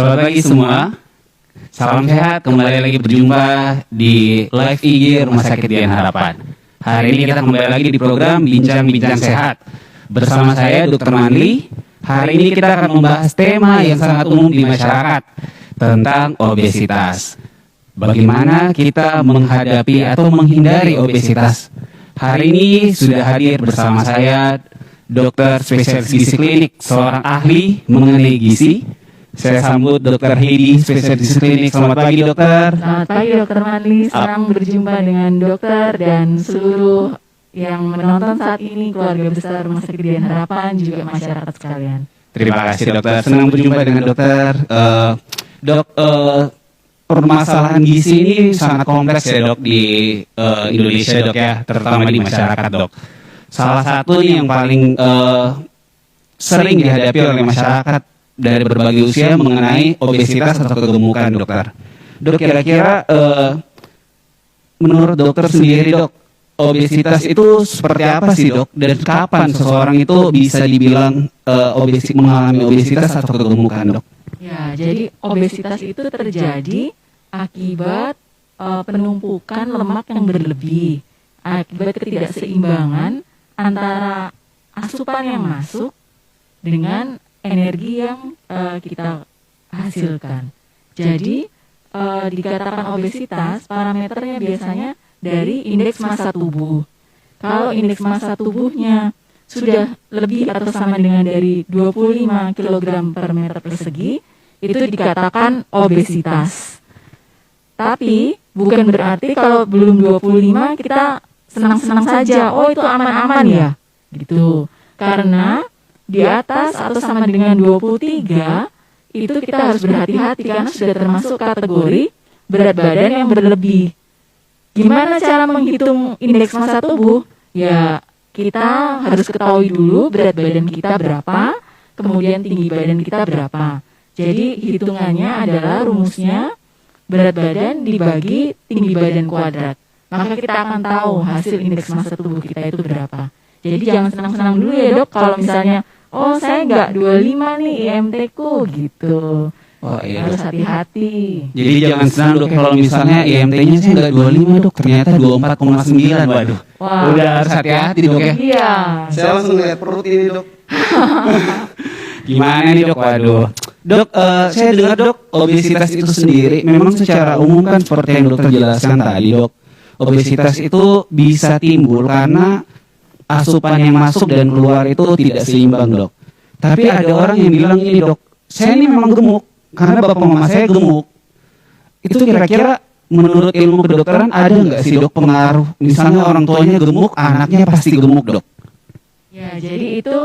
Selamat pagi semua. Salam sehat, kembali lagi berjumpa di live IG Rumah Sakit Dian Harapan. Hari ini kita kembali lagi di program Bincang-Bincang Sehat. Bersama saya Dr. Manli. Hari ini kita akan membahas tema yang sangat umum di masyarakat tentang obesitas. Bagaimana kita menghadapi atau menghindari obesitas? Hari ini sudah hadir bersama saya dokter spesialis gizi klinik, seorang ahli mengenai gizi. Saya sambut Dr. Heidi, spesialis gizi klinik. Selamat pagi dokter. Selamat pagi Dr. Manli, senang berjumpa dengan dokter dan seluruh yang menonton saat ini, keluarga besar Rumah Sakit Dian Harapan, juga masyarakat sekalian. Terima kasih dokter, senang berjumpa dengan dokter. Permasalahan gizi ini sangat kompleks ya dok di Indonesia dok ya, terutama di masyarakat dok. Salah satu yang paling sering dihadapi oleh masyarakat dari berbagai usia mengenai obesitas atau kegemukan dokter. Dok, kira-kira menurut dokter sendiri dok, obesitas itu seperti apa sih dok? Dan kapan seseorang itu bisa dibilang mengalami obesitas atau kegemukan dok? Ya, jadi obesitas itu terjadi akibat penumpukan lemak yang berlebih, akibat ketidakseimbangan antara asupan yang masuk dengan energi yang kita hasilkan. Jadi dikatakan obesitas, parameternya biasanya dari indeks massa tubuh. Kalau indeks massa tubuhnya sudah lebih atau sama dengan dari 25 kg per meter persegi, itu dikatakan obesitas. Tapi bukan berarti kalau belum 25 kita senang-senang saja, oh itu aman-aman ya, gitu. Karena di atas atau sama dengan 23 itu kita harus berhati-hati karena sudah termasuk kategori berat badan yang berlebih. Gimana cara menghitung indeks massa tubuh? Ya, kita harus ketahui dulu berat badan kita berapa, kemudian tinggi badan kita berapa. Jadi hitungannya adalah rumusnya berat badan dibagi tinggi badan kuadrat. Maka kita akan tahu hasil indeks massa tubuh kita itu berapa. Jadi jangan senang-senang dulu ya dok kalau misalnya, oh saya nggak 25 nih IMT-ku gitu. Oh, iya. Harus hati-hati. Jadi jangan senang dok kalau misalnya IMT-nya saya nggak 25 dok, ternyata 24,9. Waduh. Wah. Udah harus hati-hati dok ya. Iya. Saya langsung lihat perut ini dok. Gimana nih dok? Waduh. Dok, saya dengar dok, obesitas itu sendiri memang secara umum kan seperti yang dokter jelaskan tadi dok. Obesitas itu bisa timbul karena asupan yang masuk dan keluar itu tidak seimbang dok. Tapi ada orang yang bilang ini dok, saya ini memang gemuk karena bapak mama saya gemuk. Itu kira-kira menurut ilmu kedokteran ada nggak sih dok pengaruh? Misalnya orang tuanya gemuk, anaknya pasti gemuk dok. Ya, jadi itu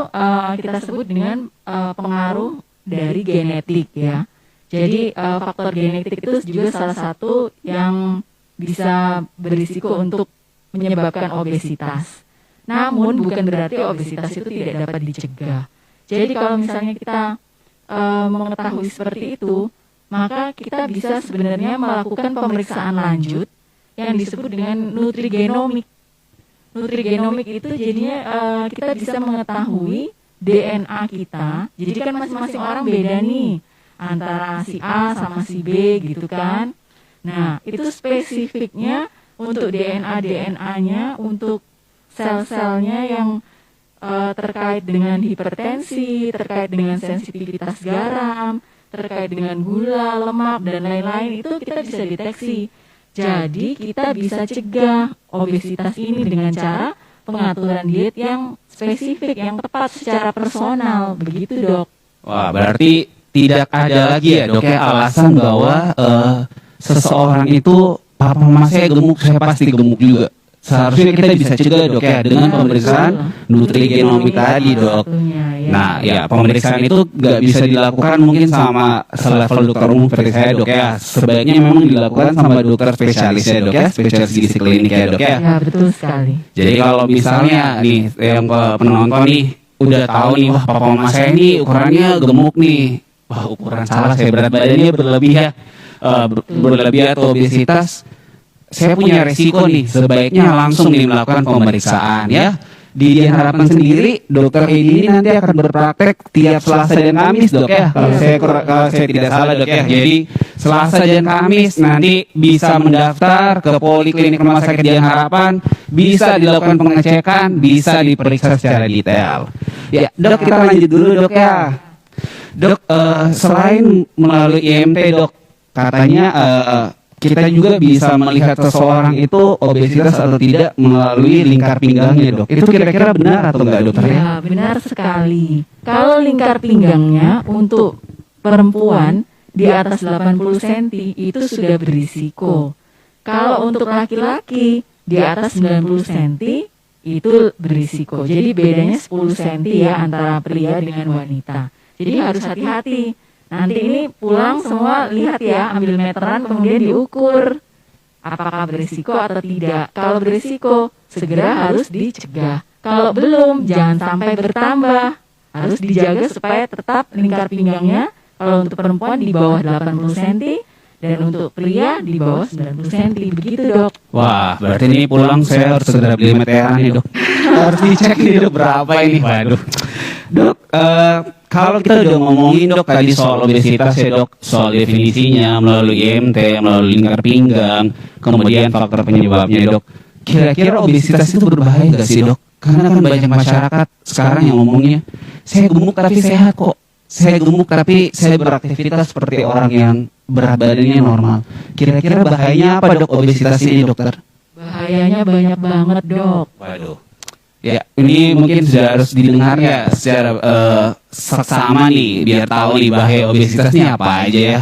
kita sebut dengan pengaruh dari genetik ya. Jadi faktor genetik itu juga salah satu yang bisa berisiko untuk menyebabkan obesitas. Namun bukan berarti obesitas itu tidak dapat dicegah. Jadi kalau misalnya kita mengetahui seperti itu, maka kita bisa sebenarnya melakukan pemeriksaan lanjut yang disebut dengan nutrigenomik. Nutrigenomik itu jadinya kita bisa mengetahui DNA kita. Jadi kan masing-masing orang beda nih antara si A sama si B gitu kan. Nah, itu spesifiknya untuk DNA-nya, untuk sel-selnya yang terkait dengan hipertensi, terkait dengan sensitivitas garam, terkait dengan gula, lemak, dan lain-lain, itu kita bisa deteksi. Jadi kita bisa cegah obesitas ini dengan cara pengaturan diet yang spesifik, yang tepat secara personal, begitu dok. Wah, berarti tidak ada lagi ya dok ya alasan bahwa seseorang itu papa mama saya gemuk, saya pasti gemuk juga. Seharusnya kita bisa cegah dok ya dengan pemeriksaan nutrigenomik tadi dok. Nah ya pemeriksaan itu nggak bisa dilakukan mungkin sama selevel dokter umum seperti saya dok ya. Sebaiknya memang dilakukan sama dokter spesialis ya dok ya, spesialis gizi klinik ya dok ya. Ya betul sekali. Jadi kalau misalnya nih yang penonton nih udah tahu nih, wah papa mama saya nih ukurannya gemuk nih, wah ukuran salah, saya berat badannya berlebih ya, berlebih atau obesitas. Saya punya resiko nih, sebaiknya langsung nih melakukan pemeriksaan ya. di Dian Harapan sendiri, Dokter Edi ini nanti akan berpraktek tiap Selasa dan Kamis, Dok ya. Kalau saya tidak salah, Dok ya. Jadi Selasa dan Kamis nanti bisa mendaftar ke Poliklinik Rumah Sakit Dian Harapan, bisa dilakukan pengecekan, bisa diperiksa secara detail. Ya, Dok, kita lanjut dulu, Dok ya. Dok, selain melalui IMT, Dok, katanya kita juga bisa melihat seseorang itu obesitas atau tidak melalui lingkar pinggangnya, Dok. Itu kira-kira benar atau enggak, Dokter? Ya, benar sekali. Kalau lingkar pinggangnya untuk perempuan di atas 80 cm itu sudah berisiko. Kalau untuk laki-laki di atas 90 cm itu berisiko. Jadi bedanya 10 cm ya antara pria dengan wanita. Jadi harus hati-hati. Nanti ini pulang semua lihat ya, ambil meteran kemudian diukur apakah berisiko atau tidak. Kalau berisiko segera harus dicegah. Kalau belum jangan sampai bertambah. Harus dijaga supaya tetap lingkar pinggangnya kalau untuk perempuan di bawah 80 cm dan untuk pria di bawah 90 cm. Begitu, Dok. Wah, berarti ini pulang saya harus segera beli meteran nih, Dok. Harus dicek nih, Dok, berapa ini. Waduh. Dok, kalau kita udah ngomongin, Dok, tadi soal obesitas ya, Dok, soal definisinya melalui IMT, melalui lingkar pinggang, kemudian faktor penyebabnya, Dok. Kira-kira obesitas itu berbahaya gak sih, Dok? Karena kan banyak masyarakat sekarang yang ngomongnya, saya gemuk tapi sehat kok. Saya gemuk tapi saya beraktivitas seperti orang yang berat badannya normal. Kira-kira bahayanya apa, Dok, obesitas ini, Dokter? Bahayanya banyak banget, Dok. Waduh. Ya, ini mungkin sudah harus didengar ya secara seksama nih, biar tahu nih bahaya obesitas ini apa aja ya.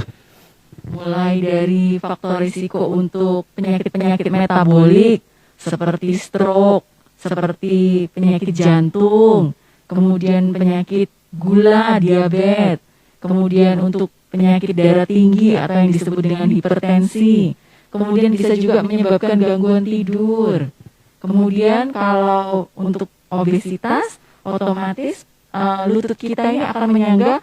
Mulai dari faktor risiko untuk penyakit-penyakit metabolik seperti stroke, seperti penyakit jantung, kemudian penyakit gula, diabetes, kemudian untuk penyakit darah tinggi atau yang disebut dengan hipertensi, kemudian bisa juga menyebabkan gangguan tidur. Kemudian kalau untuk obesitas, otomatis lutut kita ini akan menyangga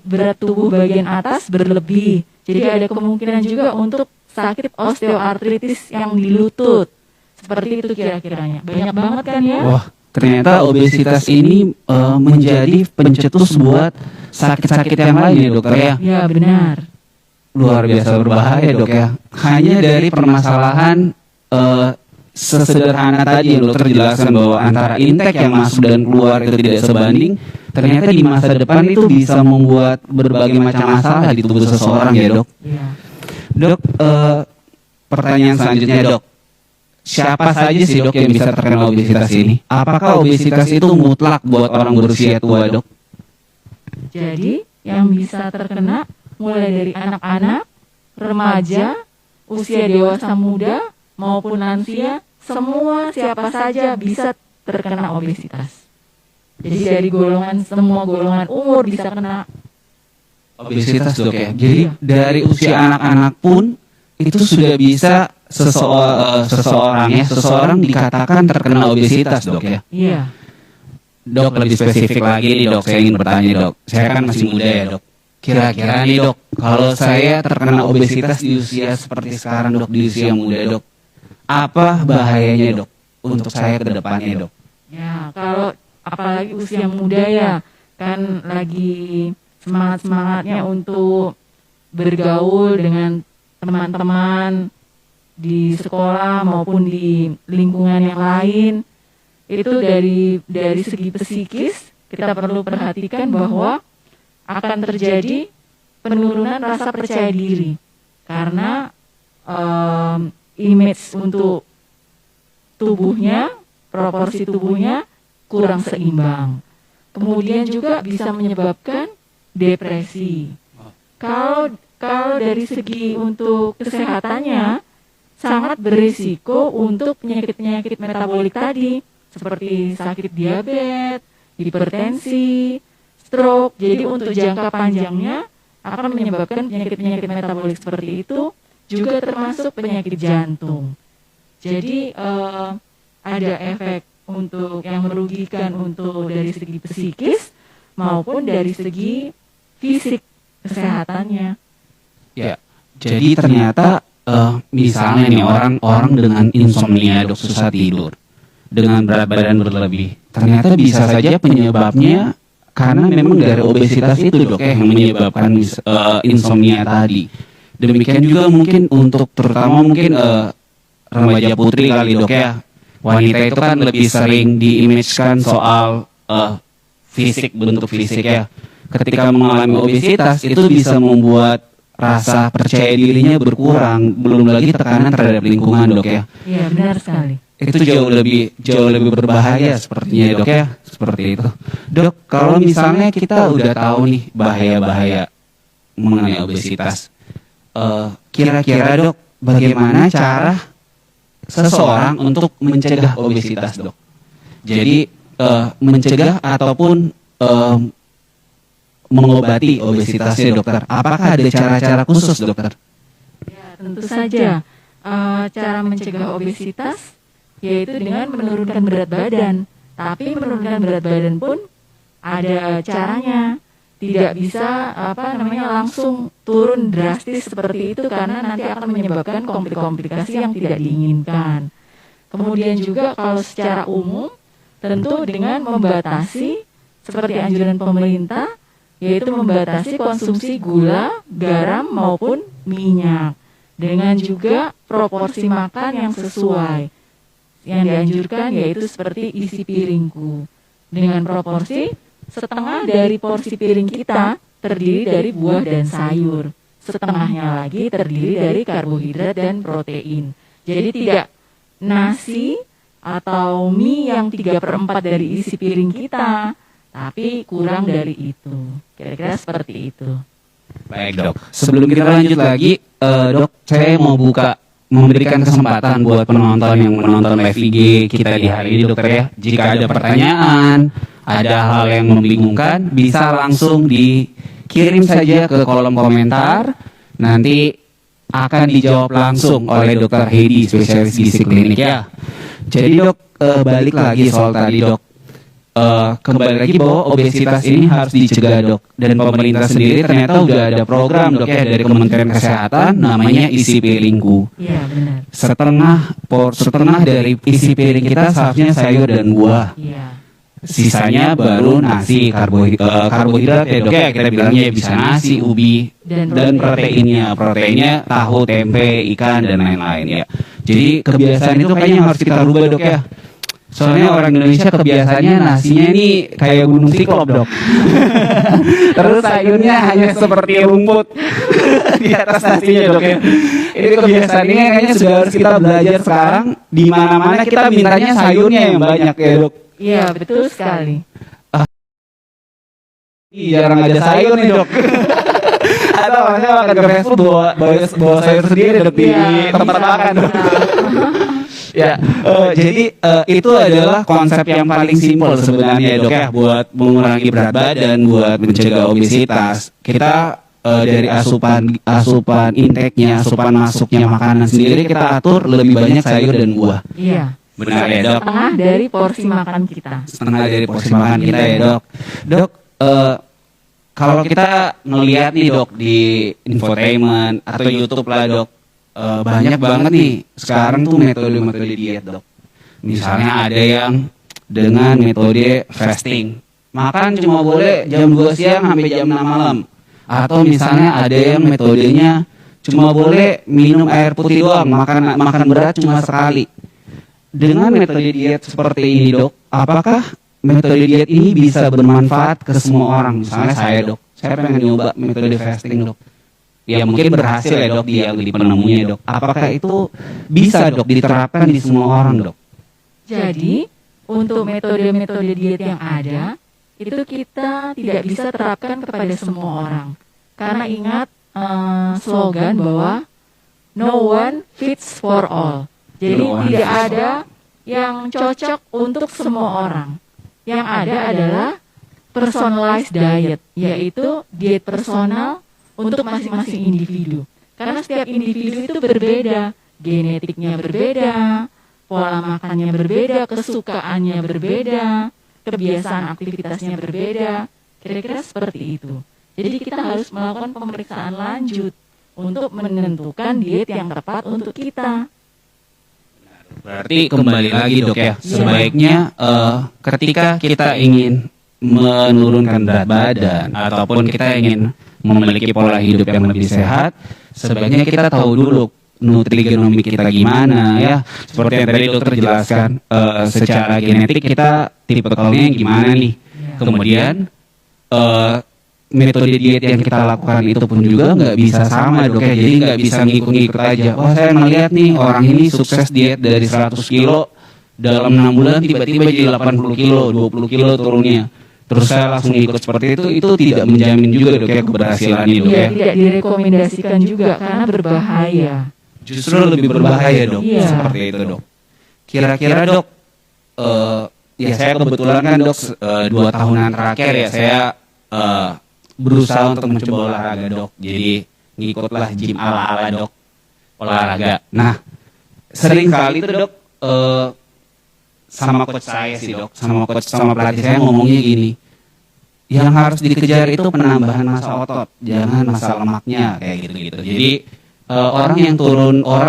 berat tubuh bagian atas berlebih. Jadi ada kemungkinan juga untuk sakit osteoartritis yang di lutut. Seperti itu kira-kiranya. Banyak banget kan ya? Wah, ternyata obesitas ini menjadi pencetus buat sakit-sakit yang lain ya, Dokter ya? Ya, benar. Luar biasa berbahaya, Dok ya. Hanya dari permasalahan sesederhana tadi yang Dokter jelaskan bahwa antara intake yang masuk dan keluar itu tidak sebanding, ternyata di masa depan itu bisa membuat berbagai macam masalah di tubuh seseorang ya, Dok. Ya. Dok, pertanyaan selanjutnya, Dok. Siapa saja sih, Dok, yang bisa terkena obesitas ini? Apakah obesitas itu mutlak buat orang berusia tua, Dok? Jadi yang bisa terkena mulai dari anak-anak, remaja, usia dewasa muda, maupun lansia, semua siapa saja bisa terkena obesitas. Jadi dari semua golongan umur bisa kena Obesitas, Dok ya. Jadi dari usia anak-anak pun itu sudah bisa seseorang dikatakan terkena obesitas, Dok ya. Iya. Dok, lebih spesifik lagi nih, Dok, saya ingin bertanya, Dok. Saya kan masih muda ya, Dok. Kira-kira nih, Dok, kalau saya terkena obesitas di usia seperti sekarang, Dok, di usia muda, Dok, apa bahayanya, Dok, untuk saya ke depannya, Dok? Ya, kalau apalagi usia muda ya, kan lagi semangat-semangatnya untuk bergaul dengan teman-teman di sekolah maupun di lingkungan yang lain. Itu dari segi psikis kita perlu perhatikan bahwa akan terjadi penurunan rasa percaya diri karena image untuk tubuhnya, proporsi tubuhnya kurang seimbang. Kemudian juga bisa menyebabkan depresi. Kalau dari segi untuk kesehatannya sangat berisiko untuk penyakit-penyakit metabolik tadi seperti sakit diabetes, hipertensi, stroke. Jadi untuk jangka panjangnya akan menyebabkan penyakit-penyakit metabolik seperti itu, juga termasuk penyakit jantung. Jadi ada efek untuk yang merugikan untuk dari segi psikis maupun dari segi fisik kesehatannya. Ya, jadi ternyata misalnya nih orang dengan insomnia, Dok, susah tidur. dengan berat badan berlebih. Ternyata bisa saja penyebabnya karena memang dari obesitas itu dok ya yang menyebabkan insomnia tadi. Demikian juga mungkin untuk terutama mungkin remaja putri kali dok ya. Wanita itu kan lebih sering diimage-kan soal fisik, bentuk fisik ya. Ketika mengalami obesitas itu bisa membuat rasa percaya dirinya berkurang, belum lagi tekanan terhadap lingkungan dok ya. Iya benar sekali. Itu jauh lebih berbahaya sepertinya dok ya, seperti itu. Dok, kalau misalnya kita udah tahu nih bahaya-bahaya mengenai obesitas, kira-kira dok, bagaimana cara seseorang untuk mencegah obesitas dok? Jadi mencegah ataupun mengobati obesitasnya dokter. Apakah ada cara-cara khusus dokter? Ya tentu saja. Cara mencegah obesitas yaitu dengan menurunkan berat badan. Tapi menurunkan berat badan pun ada caranya. Tidak bisa langsung turun drastis seperti itu karena nanti akan menyebabkan komplikasi yang tidak diinginkan. Kemudian juga kalau secara umum tentu dengan membatasi seperti anjuran pemerintah yaitu membatasi konsumsi gula, garam maupun minyak. Dengan juga proporsi makan yang sesuai. Yang dianjurkan yaitu seperti isi piringku. Dengan proporsi setengah dari porsi piring kita terdiri dari buah dan sayur. Setengahnya lagi terdiri dari karbohidrat dan protein. Jadi tidak nasi atau mie yang 3/4 dari isi piring kita, tapi kurang dari itu. Kira-kira seperti itu. Baik dok, sebelum kita lanjut lagi, dok, saya mau memberikan kesempatan buat penonton yang menonton live IG kita di hari ini dokter ya. Jika ada pertanyaan, ada hal yang membingungkan, bisa langsung dikirim saja ke kolom komentar. Nanti akan dijawab langsung oleh dokter Heidi, spesialis gizi klinik ya. Jadi dok, balik lagi soal tadi dok. Kembali lagi bahwa obesitas ini harus dicegah dok, dan pemerintah sendiri ternyata udah ada program dok ya dari Kementerian Kesehatan namanya isi piringku. Iya benar. Setengah dari isi piring kita seharusnya sayur dan buah. Iya. Sisanya baru nasi, karbohidrat ya dok ya, kita bilangnya bisa nasi, ubi dan proteinnya tahu, tempe, ikan dan lain-lain ya. Jadi kebiasaan itu kayaknya harus kita rubah dok ya. Soalnya orang Indonesia kebiasaannya nasinya ini kayak gunung siklop dok. Terus sayurnya hanya seperti rumput di atas nasinya dok ya. Ini kebiasaan ini kayaknya sudah harus kita belajar sekarang. Di mana-mana kita mintanya sayurnya yang banyak ya dok. Iya betul sekali. Jarang ada sayur nih dok. Atau maksudnya makan ke fast food bawa sayur sendiri dok di tempat makan dok. Ya, jadi itu adalah konsep yang paling simpel sebenarnya dok ya, buat mengurangi berat badan, buat mencegah obesitas. Kita dari asupan intake-nya, asupan masuknya makanan sendiri kita atur lebih banyak sayur dan buah. Iya. Benar ya dok? Setengah dari porsi makan kita. Setengah dari porsi makan kita ya dok. Dok, kalau kita ngelihat nih dok di infotainment atau YouTube lah dok, banyak banget nih sekarang tuh metode-metode diet dok. Misalnya ada yang dengan metode fasting, makan cuma boleh jam 2 siang sampai jam 6 malam. Atau misalnya ada yang metodenya cuma boleh minum air putih doang, makan berat cuma sekali. Dengan metode diet seperti ini dok, apakah metode diet ini bisa bermanfaat ke semua orang? Misalnya saya dok, saya pengen nyoba metode fasting dok. Ya mungkin berhasil ya dok di penemunya dok. Apakah itu bisa dok diterapkan di semua orang dok? Jadi untuk metode-metode diet yang ada itu kita tidak bisa terapkan kepada semua orang. Karena ingat slogan bahwa no one fits for all. Jadi tidak ada yang cocok untuk semua orang. Yang ada adalah personalized diet, yaitu diet personal untuk masing-masing individu. Karena setiap individu itu berbeda, genetiknya berbeda, pola makannya berbeda, kesukaannya berbeda, kebiasaan aktivitasnya berbeda. Kira-kira seperti itu. Jadi kita harus melakukan pemeriksaan lanjut untuk menentukan diet yang tepat untuk kita. Berarti kembali lagi dok ya, sebaiknya ketika kita ingin menurunkan berat badan ataupun kita ingin memiliki pola hidup yang lebih sehat, sebaiknya kita tahu dulu nutrigenomik kita gimana ya. Seperti yang tadi dokter jelaskan, secara genetik kita tipikalnya gimana nih. Kemudian metode diet yang kita lakukan itu pun juga nggak bisa sama dok ya. Jadi nggak bisa ngikut-ngikut aja. Wah saya melihat nih orang ini sukses diet dari 100 kilo dalam 6 bulan tiba-tiba jadi 80 kilo, 20 kilo turunnya. Terus saya langsung ikut seperti itu tidak menjamin juga dok ya keberhasilannya dok ya. Tidak direkomendasikan juga karena berbahaya. Justru lebih berbahaya dok, Iya. seperti itu dok. Kira-kira dok, ya saya kebetulan kan dok 2 tahunan terakhir ya saya berusaha untuk mencoba olahraga dok. Jadi ngikutlah gym ala-ala dok, olahraga. Nah sering kali tuh dok sama coach saya sih dok, sama pelatih saya ngomongnya gini, yang harus dikejar itu penambahan massa otot, jangan massa lemaknya kayak gitu-gitu. Jadi orang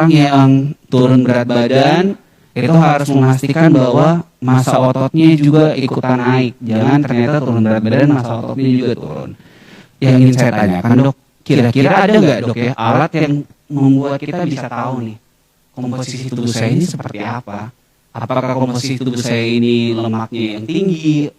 yang turun berat badan itu harus memastikan bahwa massa ototnya juga ikutan naik. Jangan ternyata turun berat badan massa ototnya juga turun. Yang ingin saya tanyakan dok, kira-kira ada nggak dok ya alat yang membuat kita bisa tahu nih komposisi tubuh saya ini seperti apa? Apakah komposisi tubuh saya ini lemaknya yang tinggi,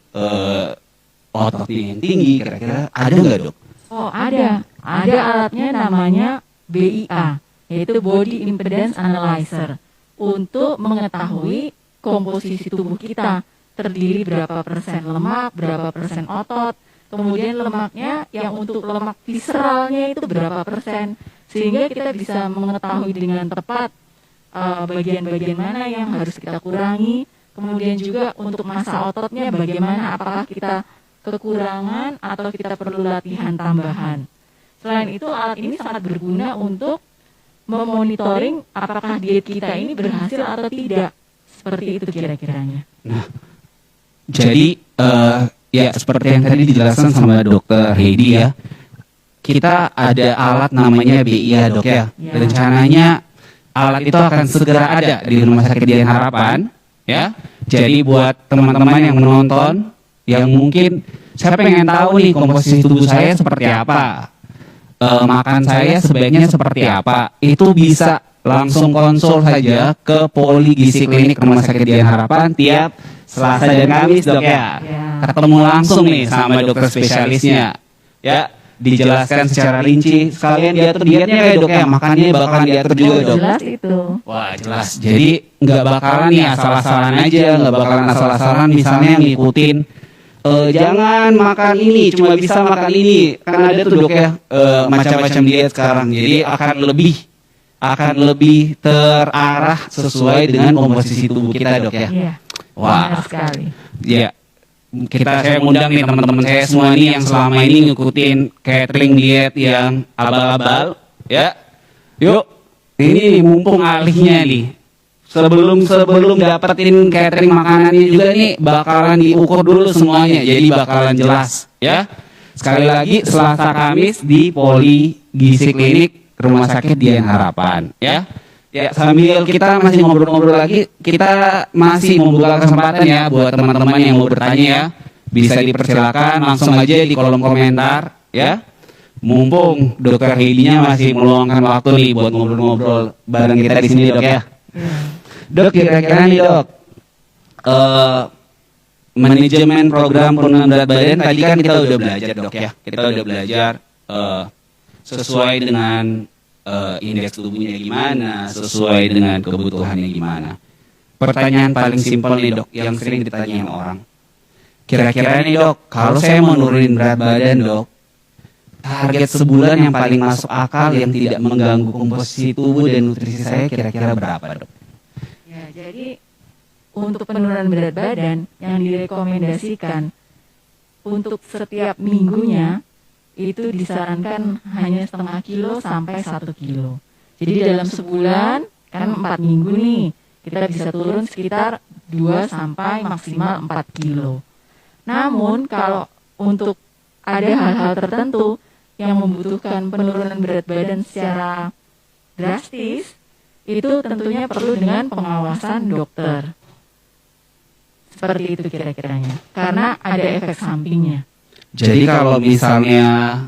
ototnya yang tinggi? Kira-kira ada nggak dok? Oh ada alatnya namanya BIA, yaitu Body Impedance Analyzer, untuk mengetahui komposisi tubuh kita, terdiri berapa persen lemak, berapa persen otot, kemudian lemaknya yang untuk lemak visceralnya itu berapa persen, sehingga kita bisa mengetahui dengan tepat bagian-bagian mana yang harus kita kurangi, kemudian juga untuk massa ototnya bagaimana, apakah kita kekurangan atau kita perlu latihan tambahan. Selain itu, alat ini sangat berguna untuk memonitoring apakah diet kita ini berhasil atau tidak. Seperti itu kira-kiranya. Nah, jadi ya seperti yang tadi dijelaskan sama dokter Heidi ya, kita ada alat namanya BIA dok ya. Rencananya alat itu akan segera ada di Rumah Sakit Dian Harapan ya. Jadi buat teman-teman yang menonton, yang mungkin saya pengen tahu nih komposisi tubuh saya seperti apa, makan saya sebaiknya seperti apa, itu bisa langsung konsul saja ke Poli Gizi Klinik Rumah Sakit Dian Harapan tiap Selasa dan Kamis dok ya. Ketemu langsung nih sama dokter spesialisnya ya, dijelaskan secara rinci, sekalian diatur dietnya kayak dok ya, makannya bakalan diatur juga dok. Jelas itu. Wah jelas, jadi nggak bakalan nih asal-asalan aja, nggak bakalan asal-asalan misalnya ngikutin jangan makan ini, cuma bisa makan ini. Kan ada tuh dok ya macam-macam diet sekarang. Jadi akan lebih terarah sesuai dengan komposisi tubuh kita dok ya. Iya. Wah. Benar sekali. Ya. Saya undang nih teman-teman saya semua nih yang selama ini ngikutin catering diet yang abal-abal ya. Yuk, ini mumpung alihnya nih. Sebelum dapetin catering makanannya juga nih bakalan diukur dulu semuanya, jadi bakalan jelas ya. Sekali lagi Selasa Kamis di Poli Gizi Klinik Rumah Sakit Dian Harapan ya. Ya sambil kita masih ngobrol-ngobrol lagi, kita masih membuka kesempatan ya buat teman-teman yang mau bertanya ya. Bisa dipersilakan langsung aja di kolom komentar ya. Mumpung dokter Heidi-nya masih meluangkan waktu nih buat ngobrol-ngobrol bareng kita di sini dok ya. Dok, kira-kira nih dok, manajemen program penurunan berat badan tadi kan kita udah belajar dok ya. Kita udah belajar sesuai dengan indeks tubuhnya gimana, sesuai dengan kebutuhannya gimana. Pertanyaan paling simpel nih dok, yang sering ditanyain orang. Kira-kira nih dok, kalau saya mau nurunin berat badan dok, target sebulan yang paling masuk akal yang tidak mengganggu komposisi tubuh dan nutrisi saya kira-kira berapa dok? Ya, jadi untuk penurunan berat badan yang direkomendasikan untuk setiap minggunya itu disarankan hanya setengah kilo sampai 1 kilo. Jadi dalam sebulan kan 4 minggu nih, kita bisa turun sekitar 2 sampai maksimal 4 kilo. Namun kalau untuk ada hal-hal tertentu yang membutuhkan penurunan berat badan secara drastis, itu tentunya perlu dengan pengawasan dokter. Seperti itu kira-kiranya. Karena ada efek sampingnya. Jadi kalau misalnya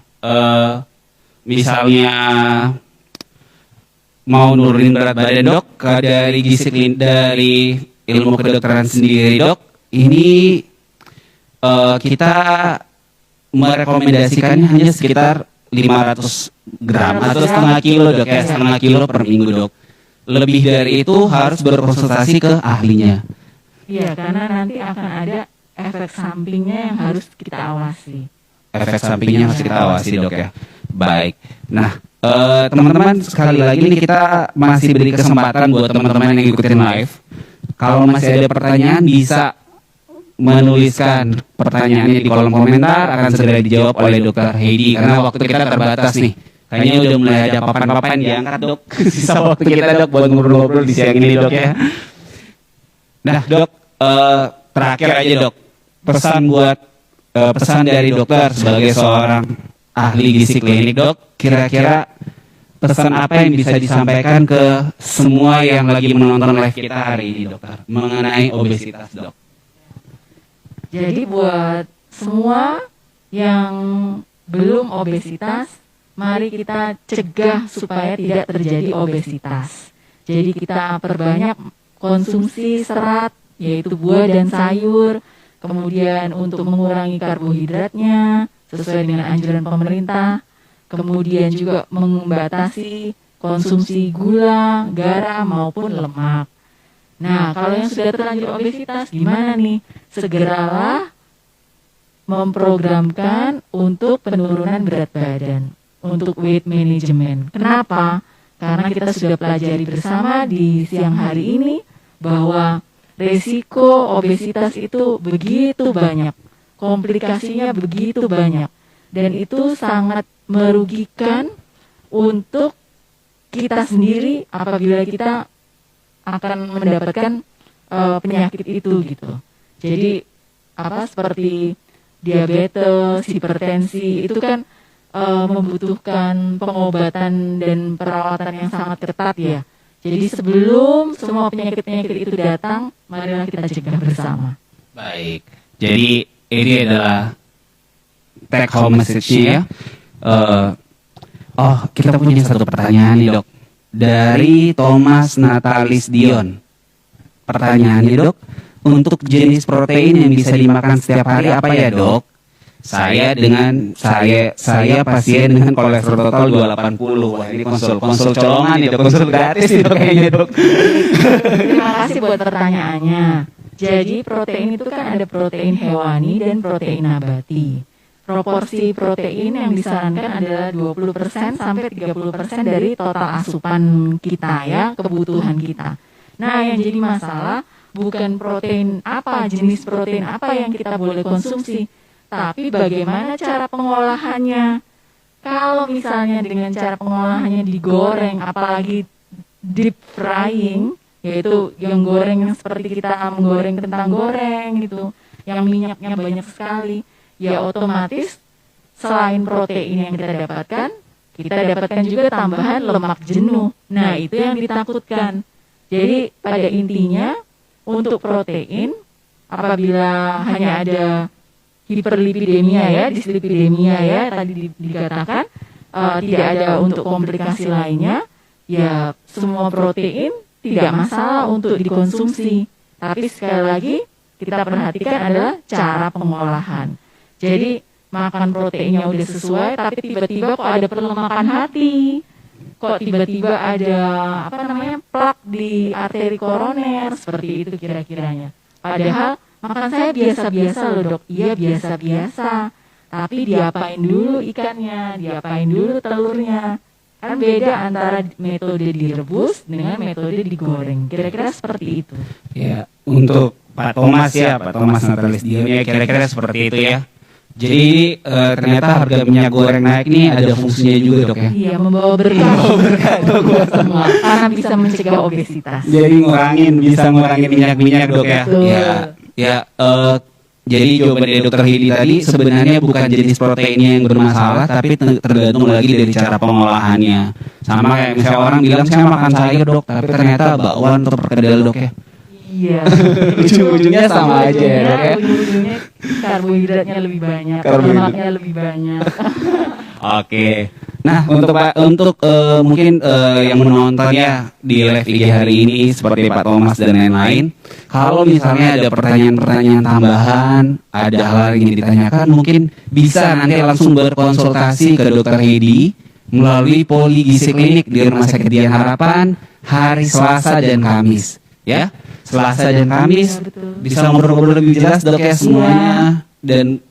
mau nurunin berat badan dok, dari dari ilmu kedokteran sendiri dok, ini kita merekomendasikannya hanya sekitar 500 gram atau setengah kilo dok ya, setengah kilo per minggu dok. Lebih dari itu harus berkonsultasi ke ahlinya. Iya, karena nanti akan ada efek sampingnya yang harus kita awasi. Efek sampingnya harus kita awasi dok ya. Baik. Nah, teman-teman sekali lagi nih kita masih beri kesempatan buat teman-teman yang ngikutin live. Kalau masih ada pertanyaan bisa menuliskan pertanyaannya di kolom komentar, akan segera dijawab oleh Dr. Heidi karena waktu kita terbatas nih. Kayaknya udah mulai ada papan-papan diangkat dok. Sisa waktu kita dok buat ngobrol-ngobrol di siang ini dok ya. Nah dok, terakhir aja dok, pesan dari dokter sebagai seorang ahli gizi klinik dok, kira-kira pesan apa yang bisa disampaikan ke semua yang lagi menonton live kita hari ini dokter mengenai obesitas dok? Jadi buat semua yang belum obesitas, mari kita cegah supaya tidak terjadi obesitas. Jadi kita perbanyak konsumsi serat, yaitu buah dan sayur, kemudian untuk mengurangi karbohidratnya sesuai dengan anjuran pemerintah, kemudian juga membatasi konsumsi gula, garam maupun lemak. Nah, kalau yang sudah terlanjur obesitas gimana nih? Segeralah memprogramkan untuk penurunan berat badan, untuk weight management. Kenapa? Karena kita sudah pelajari bersama di siang hari ini bahwa resiko obesitas itu begitu banyak, komplikasinya begitu banyak, dan itu sangat merugikan untuk kita sendiri apabila kita akan mendapatkan penyakit itu gitu. Jadi seperti diabetes, hipertensi itu kan membutuhkan pengobatan dan perawatan yang sangat ketat ya. Jadi sebelum semua penyakit-penyakit itu datang, marilah kita cegah bersama. Baik. Jadi ini adalah take home message-nya ya. Kita punya satu pertanyaan nih dok. Dari Thomas Natalis Dion. Pertanyaannya dok, untuk jenis protein yang bisa dimakan setiap hari apa ya dok? Saya pasien dengan kolesterol total 280. Wah, ini konsul colongan nih dok, konsul gratis itu kayaknya dok. Terima kasih buat pertanyaannya. Jadi protein itu kan ada protein hewani dan protein nabati. Proporsi protein yang disarankan adalah 20% sampai 30% dari total asupan kita ya, kebutuhan kita. Nah, yang jadi masalah bukan protein apa, jenis protein apa yang kita boleh konsumsi, tapi bagaimana cara pengolahannya. Kalau misalnya dengan cara pengolahannya digoreng, apalagi deep frying, yaitu yang goreng yang seperti kita menggoreng kentang goreng gitu, yang minyaknya banyak sekali, ya otomatis selain protein yang kita dapatkan juga tambahan lemak jenuh. Nah, itu yang ditakutkan. Jadi pada intinya untuk protein, apabila hanya ada hiperlipidemia ya, dislipidemia ya, tadi dikatakan tidak ada untuk komplikasi lainnya, ya semua protein tidak masalah untuk dikonsumsi. Tapi sekali lagi kita perhatikan adalah cara pengolahan. Jadi makan proteinnya udah sesuai, tapi tiba-tiba kok ada perlemakan hati, kok tiba-tiba ada plak di arteri koroner, seperti itu kira-kiranya. Padahal makan saya biasa-biasa loh dok, iya biasa-biasa, tapi diapain dulu ikannya, diapain dulu telurnya. Kan beda antara metode direbus dengan metode digoreng, kira-kira seperti itu. Ya, untuk Pak Thomas ya, Pak Thomas Natalis Dion ya, kira-kira seperti itu ya. Jadi ternyata harga minyak goreng naik nih ada fungsinya juga dok ya. Iya, membawa berkah dok buat semua, karena bisa mencegah obesitas. Jadi bisa ngurangin minyak-minyak dok ya. Betul. Ya, Jadi jawaban dari Dokter Heidi tadi sebenarnya bukan jenis proteinnya yang bermasalah, tapi tergantung lagi dari cara pengolahannya. Sama kayak misalnya orang bilang saya makan sayur dok, tapi ternyata bakwan atau perkedel dok ya. Iya. Ujung-ujungnya sama aja ya dok ya. Ujung-ujungnya karbohidratnya lebih banyak, lemaknya lebih banyak. Oke. Nah untuk mungkin yang menontonnya di live IG hari ini seperti Pak Thomas dan lain-lain, kalau misalnya ada pertanyaan-pertanyaan tambahan, ada hal yang ingin ditanyakan, mungkin bisa nanti langsung berkonsultasi ke Dokter Heidi melalui Poligisi Klinik di Rumah Sakit Dian Harapan hari Selasa dan Kamis. Ya, Selasa dan Kamis bisa ngobrol-ngobrol lebih jelas dok ya semuanya, dan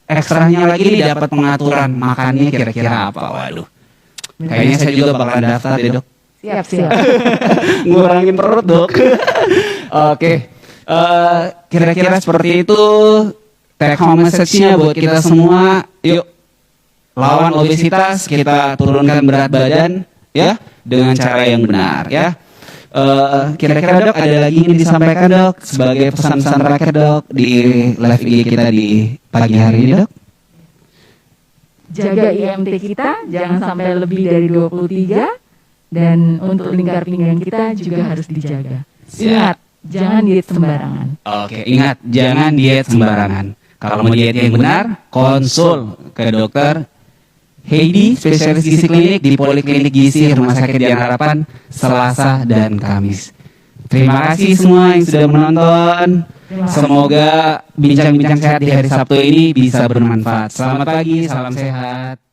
ekstranya lagi nih dapat pengaturan makannya kira-kira apa. Waduh, kayaknya saya juga bakal daftar deh dok. Siap. Ngurangin perut dok. Oke, kira-kira seperti itu take home message-nya buat kita semua. Yuk lawan obesitas, kita turunkan berat badan ya dengan cara yang benar ya. Kira-kira dok ada lagi yang disampaikan dok sebagai pesan-pesan terakhir dok di live IG kita di pagi hari ini dok? Jaga IMT kita jangan sampai lebih dari 23, dan untuk lingkar pinggang kita juga harus dijaga. Ingat, jangan diet sembarangan. Oke, ingat jangan diet sembarangan. Kalau mau diet yang benar, konsul ke dokter Heidi, spesialis gizi klinik di Poliklinik Gizi Rumah Sakit Dian Harapan, Selasa dan Kamis. Terima kasih semua yang sudah menonton. Semoga bincang-bincang sehat di hari Sabtu ini bisa bermanfaat. Selamat pagi, salam sehat.